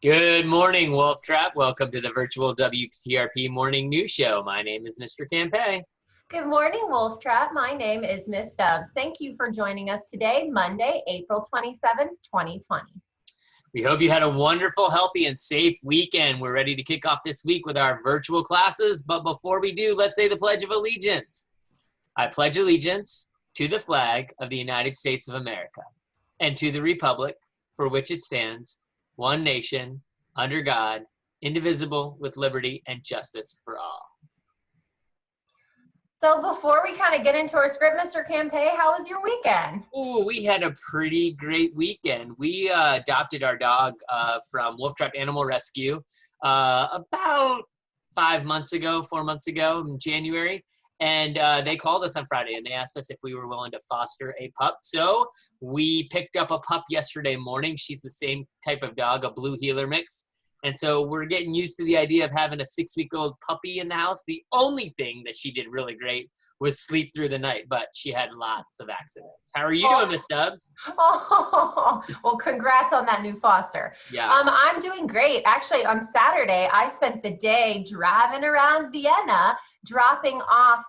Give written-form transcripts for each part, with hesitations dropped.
Good morning, Wolftrap. Welcome to the virtual WTRP morning news show. My name is Mr. Campay. Good morning, Wolftrap. My name is Miss Stubbs. Thank you for joining us today, Monday, April 27th, 2020. We hope you had a wonderful, healthy, and safe weekend. We're ready to kick off this week with our virtual classes, but before we do, let's say the Pledge of Allegiance. I pledge allegiance to the flag of the United States of America and to the republic for which it stands, one nation, under God, indivisible, with liberty and justice for all. So before we kind of get into our script, Mr. Campay, how was your weekend? Oh, we had a pretty great weekend. We adopted our dog from Wolftrap Animal Rescue about 4 months ago in January. And they called us on Friday and they asked us if we were willing to foster a pup. So we picked up a pup yesterday morning. She's the same type of dog, a blue heeler mix. And so we're getting used to the idea of having a 6-week-old puppy in the house. The only thing that she did really great was sleep through the night, but she had lots of accidents. How are you doing, Miss Stubbs? Oh, well, congrats on that new foster. Yeah. I'm doing great. Actually, on Saturday, I spent the day driving around Vienna, dropping off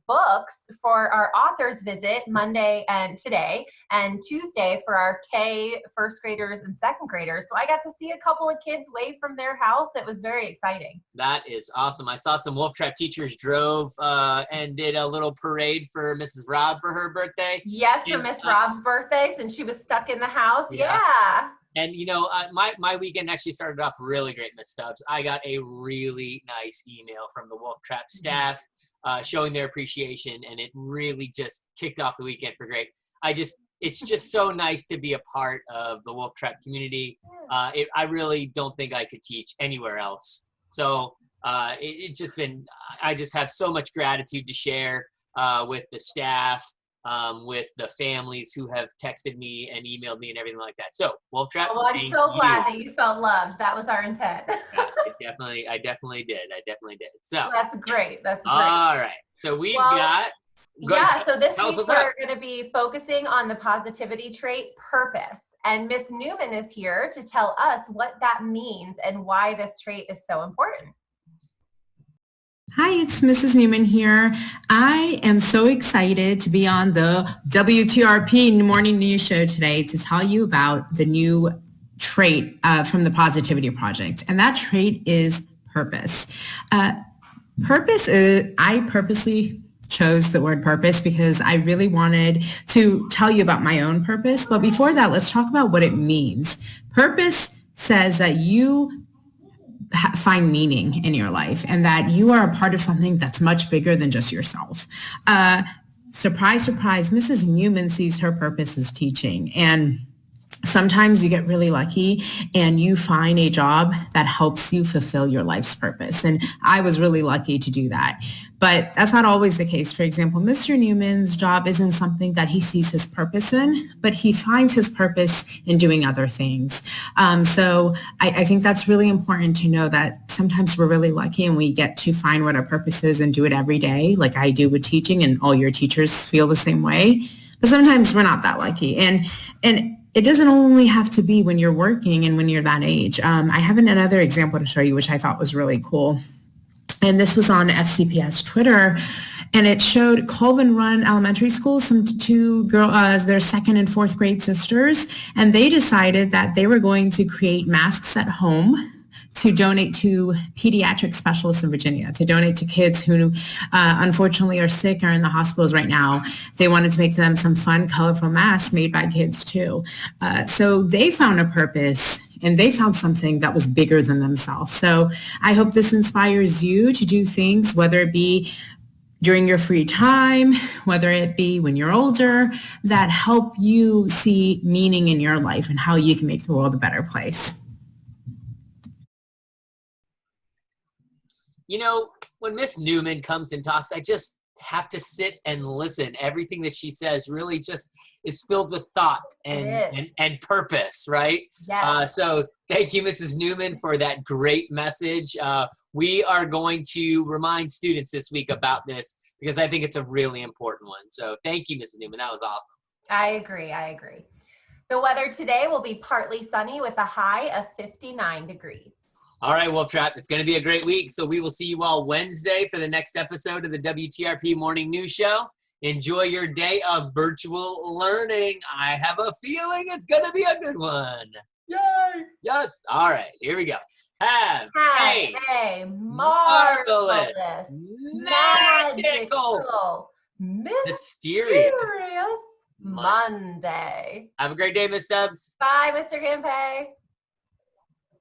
books for our authors visit Monday and today, and Tuesday for our K first graders and second graders. So I got to see a couple of kids wave from their house. It was very exciting. That is awesome. I saw some Wolftrap teachers drove and did a little parade for Mrs. Rob for her birthday. Yes, for Miss Rob's birthday, since she was stuck in the house. Yeah. And, you know, my weekend actually started off really great, Miss Stubbs. I got a really nice email from the Wolftrap staff showing their appreciation, and it really just kicked off the weekend for great. It's just so nice to be a part of the Wolftrap community. I really don't think I could teach anywhere else. So I just have so much gratitude to share with the staff, with the families who have texted me and emailed me and everything like that. So, Wolftrap, well, I'm so glad that you felt loved. That was our intent. I definitely did. So that's great. That's great. All right. So we've got. So this week we're going to be focusing on the positivity trait purpose. And Miss Newman is here to tell us what that means and why this trait is so important. Hi, it's Mrs. Newman here. I am so excited to be on the WTRP morning news show today to tell you about the new trait from the Positivity Project. And that trait is purpose. Purpose is, I purposely chose the word purpose because I really wanted to tell you about my own purpose. But before that, let's talk about what it means. Purpose says that you find meaning in your life and that you are a part of something that's much bigger than just yourself. Surprise, surprise, Mrs. Newman sees her purpose as teaching. And sometimes you get really lucky and you find a job that helps you fulfill your life's purpose. And I was really lucky to do that. But that's not always the case. For example, Mr. Newman's job isn't something that he sees his purpose in, but he finds his purpose in doing other things. So I think that's really important to know that sometimes we're really lucky and we get to find what our purpose is and do it every day, like I do with teaching, and all your teachers feel the same way. But sometimes we're not that lucky. And it doesn't only have to be when you're working and when you're that age. I have another example to show you, which I thought was really cool. And this was on FCPS Twitter, and it showed Colvin Run Elementary School, two girls, their second and fourth grade sisters, and they decided that they were going to create masks at home to donate to pediatric specialists in Virginia, to donate to kids who unfortunately are sick or in the hospitals right now. They wanted to make them some fun, colorful masks made by kids too. So they found a purpose and they found something that was bigger than themselves. So I hope this inspires you to do things, whether it be during your free time, whether it be when you're older, that help you see meaning in your life and how you can make the world a better place. You know, when Miss Newman comes and talks, I just have to sit and listen. Everything that she says really just is filled with thought and purpose, right? Yeah. So thank you, Mrs. Newman, for that great message. We are going to remind students this week about this because I think it's a really important one. So thank you, Mrs. Newman. That was awesome. I agree. The weather today will be partly sunny with a high of 59 degrees. All right, Wolftrap, it's going to be a great week. So we will see you all Wednesday for the next episode of the WTRP Morning News Show. Enjoy your day of virtual learning. I have a feeling it's going to be a good one. Yay! Yes. All right, here we go. Have a marvelous, magical, mysterious Monday. Have a great day, Miss Stubbs. Bye, Mr. Gimpay.